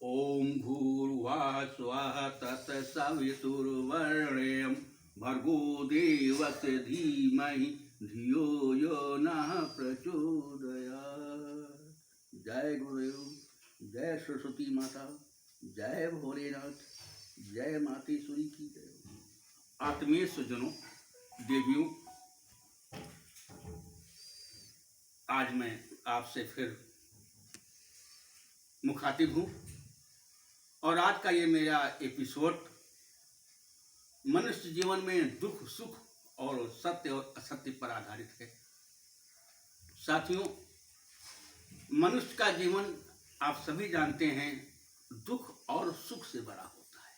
ओम भूर्भुवः स्वः तत्सवितुर्वरेण्यं भर्गो देवस्य धीमहि धियो यो नः प्रचोदयात्। जय गुरुदेव, जय सरस्वती माता, जय भोलेनाथ, जय मातेश्वरी की जय। आत्मीय स्वजनों, देवियों, आज मैं आपसे फिर मुखातिब हूँ और आज का ये मेरा एपिसोड मनुष्य जीवन में दुख सुख और सत्य और असत्य पर आधारित है। साथियों, मनुष्य का जीवन आप सभी जानते हैं दुख और सुख से भरा होता है।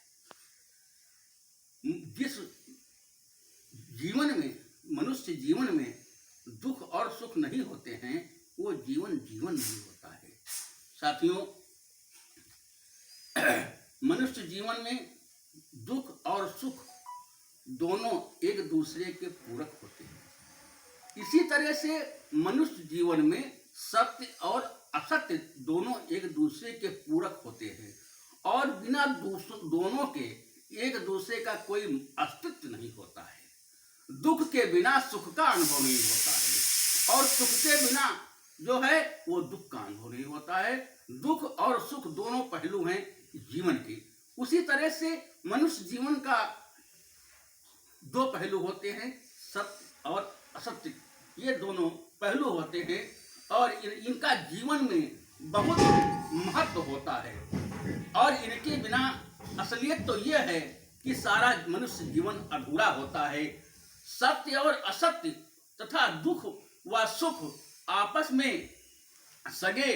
जिस जीवन में मनुष्य जीवन में दुख और सुख नहीं होते हैं वो जीवन नहीं होता है। साथियों, मनुष्य जीवन में दुख और सुख दोनों एक दूसरे के पूरक होते हैं। इसी तरह से मनुष्य जीवन में सत्य और असत्य दोनों एक दूसरे के पूरक होते हैं और बिना दोनों के एक दूसरे का कोई अस्तित्व नहीं होता है। दुख के बिना सुख का अनुभव नहीं होता है और सुख के बिना जो है वो दुख का अनुभव नहीं होता है। दुख और सुख दोनों पहलू हैं जीवन के। उसी तरह से मनुष्य जीवन का दो पहलू होते हैं, सत्य और असत्य। ये दोनों पहलू होते हैं और इनका जीवन में बहुत महत्व होता है और इनके बिना असलियत तो ये है कि सारा मनुष्य जीवन अधूरा होता है। सत्य और असत्य तथा दुख व सुख आपस में सगे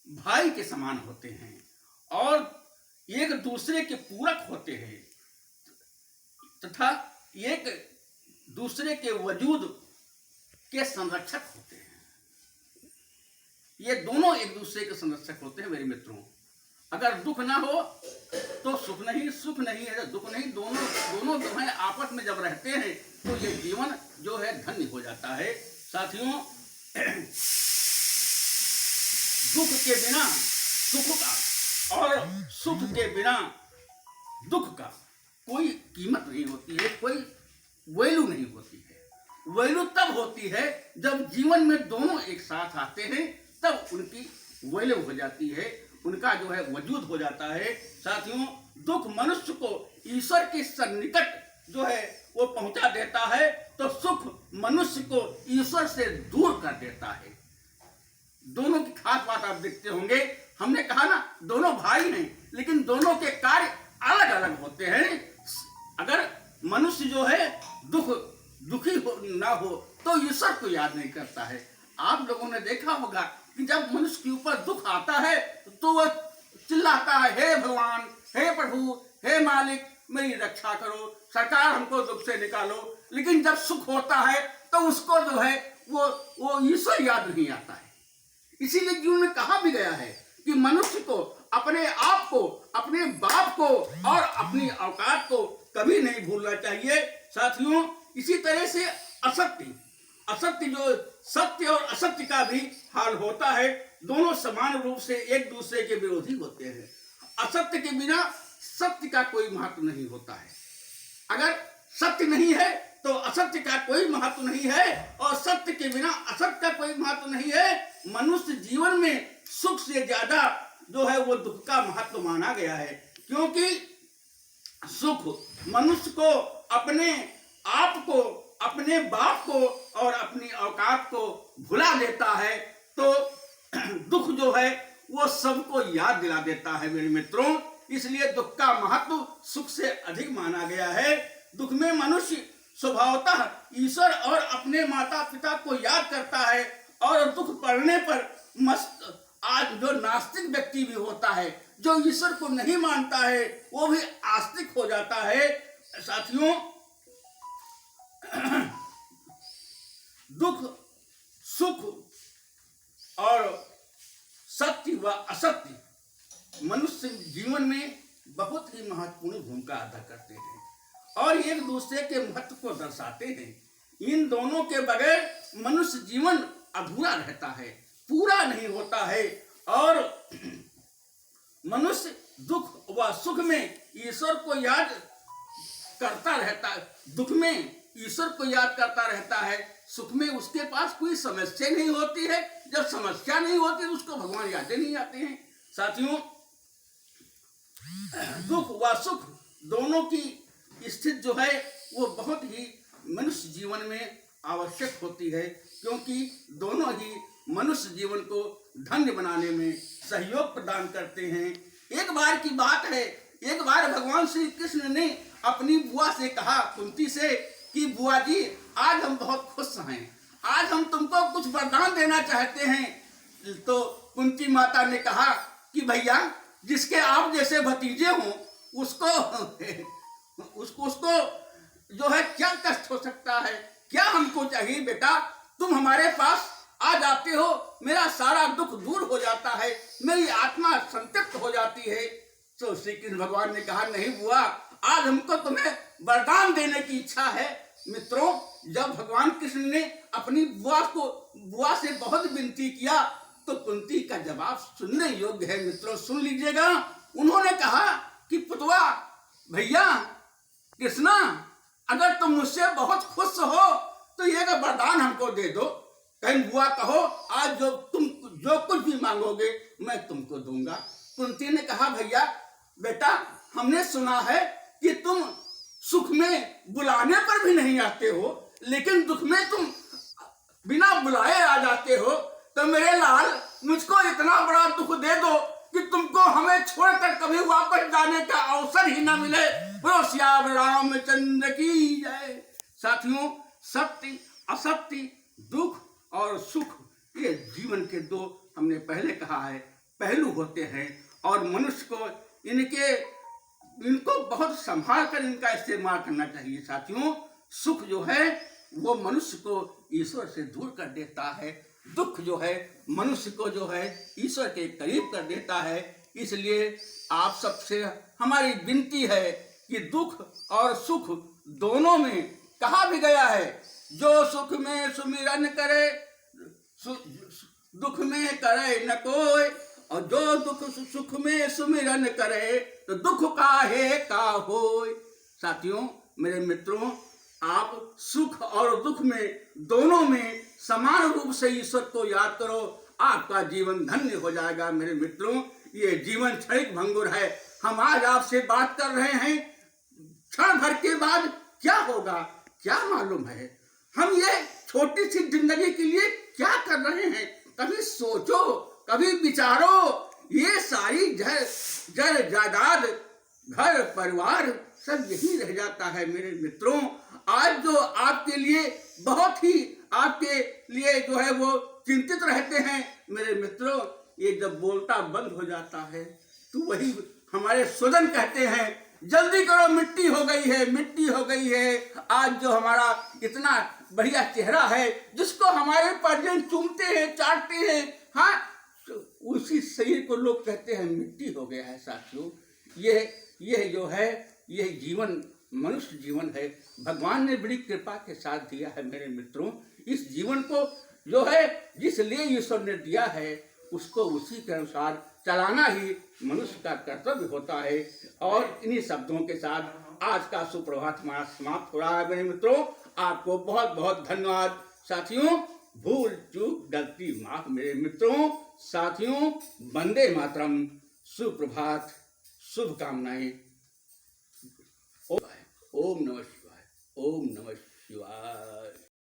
भाई के समान होते हैं और एक दूसरे के पूरक होते हैं तथा एक दूसरे के वजूद के संरक्षक होते हैं। ये दोनों एक दूसरे के संरक्षक होते हैं मेरे मित्रों। अगर दुख ना हो तो सुख नहीं, सुख नहीं है तो दुख नहीं। दोनों जो है आपस में जब रहते हैं तो ये जीवन जो है धन्य हो जाता है। साथियों, दुख के बिना सुख का और सुख के बिना दुख का कोई कीमत नहीं होती है, कोई वैल्यू नहीं होती है। वैल्यू तब होती है जब जीवन में दोनों एक साथ आते हैं, तब उनकी वैल्यू हो जाती है, उनका जो है वजूद हो जाता है। साथियों, दुख मनुष्य को ईश्वर के सन्निकट जो है वो पहुंचा देता है तो सुख मनुष्य को ईश्वर से दूर कर देता है। दोनों की खास बात आप देखते होंगे, हमने कहा ना दोनों भाई हैं लेकिन दोनों के कार्य अलग अलग होते हैं। अगर मनुष्य जो है दुखी ना हो तो ईश्वर को याद नहीं करता है। आप लोगों ने देखा होगा कि जब मनुष्य के ऊपर दुख आता है तो वह चिल्लाता है, हे भगवान, हे प्रभु, हे मालिक, मेरी रक्षा करो, सरकार हमको दुख से निकालो। लेकिन जब सुख होता है तो उसको जो है वो ईश्वर याद नहीं आता है। इसीलिए जीवन में कहा भी गया है कि मनुष्य को अपने आप को, अपने बाप को और अपनी औकात को कभी नहीं भूलना चाहिए। साथियों, इसी तरह से असत्य जो सत्य और असत्य का भी हाल होता है। दोनों समान रूप से एक दूसरे के विरोधी होते हैं। असत्य के बिना सत्य का कोई महत्व नहीं होता है। अगर सत्य नहीं है तो असत्य का कोई महत्व नहीं है और सत्य के बिना असत्य का कोई महत्व नहीं है। मनुष्य जीवन में सुख से ज्यादा जो है वो दुख का महत्व माना गया है, क्योंकि सुख मनुष्य को अपने आप को, अपने बाप को और अपनी औकात को भुला देता है, तो दुख जो है वो सबको याद दिला देता है मेरे मित्रों। इसलिए दुख का महत्व सुख से अधिक माना गया है। दुख में मनुष्य स्वभावतः ईश्वर और अपने माता पिता को याद करता है और दुख पड़ने पर आज जो नास्तिक व्यक्ति भी होता है, जो ईश्वर को नहीं मानता है, वो भी आस्तिक हो जाता है। साथियों, दुख सुख और सत्य व असत्य मनुष्य जीवन में बहुत ही महत्वपूर्ण भूमिका अदा करते हैं और एक दूसरे के महत्व को दर्शाते हैं। इन दोनों के बगैर मनुष्य जीवन अधूरा रहता है, पूरा नहीं होता है और मनुष्य दुख व सुख में ईश्वर को याद करता रहता है, दुख में ईश्वर को याद करता रहता है, सुख में उसके पास कोई समस्या नहीं होती है। जब समस्या नहीं होती तो उसको भगवान याद नहीं आते हैं। साथियों, दुख व सुख दोनों की स्थिति जो है वो बहुत ही मनुष्य जीवन में आवश्यक होती है, क्योंकि दोनों ही मनुष्य जीवन को धन्य बनाने में सहयोग प्रदान करते हैं। एक बार की बात है, एक बार भगवान श्री कृष्ण ने अपनी बुआ से कहा, कुंती से, कि बुआ जी आज हम बहुत खुश हैं, आज हम तुमको कुछ वरदान देना चाहते हैं। तो कुंती माता ने कहा कि भैया, जिसके आप जैसे भतीजे हों उसको जो है क्या कष्ट हो सकता है, क्या हमको चाहिए बेटा, तुम हमारे पास आ जाते हो, मेरा सारा दुख दूर हो जाता है, मेरी आत्मा संतृप्त हो जाती है। तो श्री कृष्ण भगवान ने कहा, नहीं बुआ, आज हमको तुम्हें वरदान देने की इच्छा है। मित्रों, जब भगवान कृष्ण ने अपनी बुआ से बहुत विनती किया तो कुंती का जवाब सुनने योग्य है। मित्रों सुन लीजिएगा। उन्होंने कहा कि पुतवा, भैया कृष्णा, अगर तुम मुझसे बहुत खुश हो तो ये वरदान हमको दे दो। कहीं बुआ कहो, आज तुम जो कुछ भी मांगोगे मैं तुमको दूंगा। कुंती ने कहा, भैया बेटा, हमने सुना है कि तुम सुख में बुलाने पर भी नहीं आते हो, लेकिन दुख में तुम बिना बुलाए आ जाते हो। तो मेरे लाल, मुझको इतना बड़ा दुख दे दो कि तुमको हमें छोड़कर कभी वापस जाने का अवसर ही न मिले। बोलो श्याम रामचंद्र की जय। साथियों, सत्य असत्य, दुख और सुख, ये जीवन के दो, हमने पहले कहा है, पहलू होते हैं और मनुष्य को इनको बहुत संभाल कर इनका इस्तेमाल करना चाहिए। साथियों, सुख जो है वो मनुष्य को ईश्वर से दूर कर देता है, दुख जो है मनुष्य को जो है ईश्वर के करीब कर देता है। इसलिए आप सबसे हमारी विनती है कि दुख और सुख दोनों में कहा भी गया है, जो सुख में सुमिरन करे दुख में करे न कोई, और जो दुख सुख में सुमिरन करे तो दुख काहे का होय। साथियों, मेरे मित्रों, आप सुख और दुख में दोनों में समान रूप से ईश्वर को याद करो, आपका जीवन धन्य हो जाएगा। मेरे मित्रों, ये जीवन क्षणिक भंगुर है। हम आज आपसे बात कर रहे हैं, क्षण भर के बाद क्या होगा क्या मालूम है। हम ये छोटी सी जिंदगी के लिए क्या कर रहे हैं, कभी सोचो, कभी विचारो। ये सारी जड़ जायदाद, घर परिवार सब यही रह जाता है। मेरे मित्रों, आज जो आपके लिए बहुत ही आपके लिए जो है वो चिंतित रहते हैं, मेरे मित्रों, ये जब बोलता बंद हो जाता है तो वही हमारे स्वजन कहते हैं, जल्दी करो, मिट्टी हो गई है, मिट्टी हो गई है। आज जो हमारा इतना बढ़िया चेहरा है, जिसको हमारे परिजन चूमते हैं, चाटते हैं, हाँ, तो उसी शरीर को लोग कहते हैं मिट्टी हो गया है। साथियों, यह जो है यह जीवन मनुष्य जीवन है, भगवान ने बड़ी कृपा के साथ दिया है। मेरे मित्रों, इस जीवन को जो है जिस लिए ईश्वर ने दिया है उसको उसी के अनुसार चलाना ही मनुष्य का कर्तव्य होता है। और इन्हीं शब्दों के साथ आज का सुप्रभात हमारा समाप्त हो रहा है। मेरे मित्रों, आपको बहुत बहुत धन्यवाद। साथियों, भूल चूक गलती माफ। मेरे मित्रों, साथियों, वंदे मातरम, सुप्रभात, शुभकामनाएं। ओम नमः शिवाय, ओम नमः शिवाय।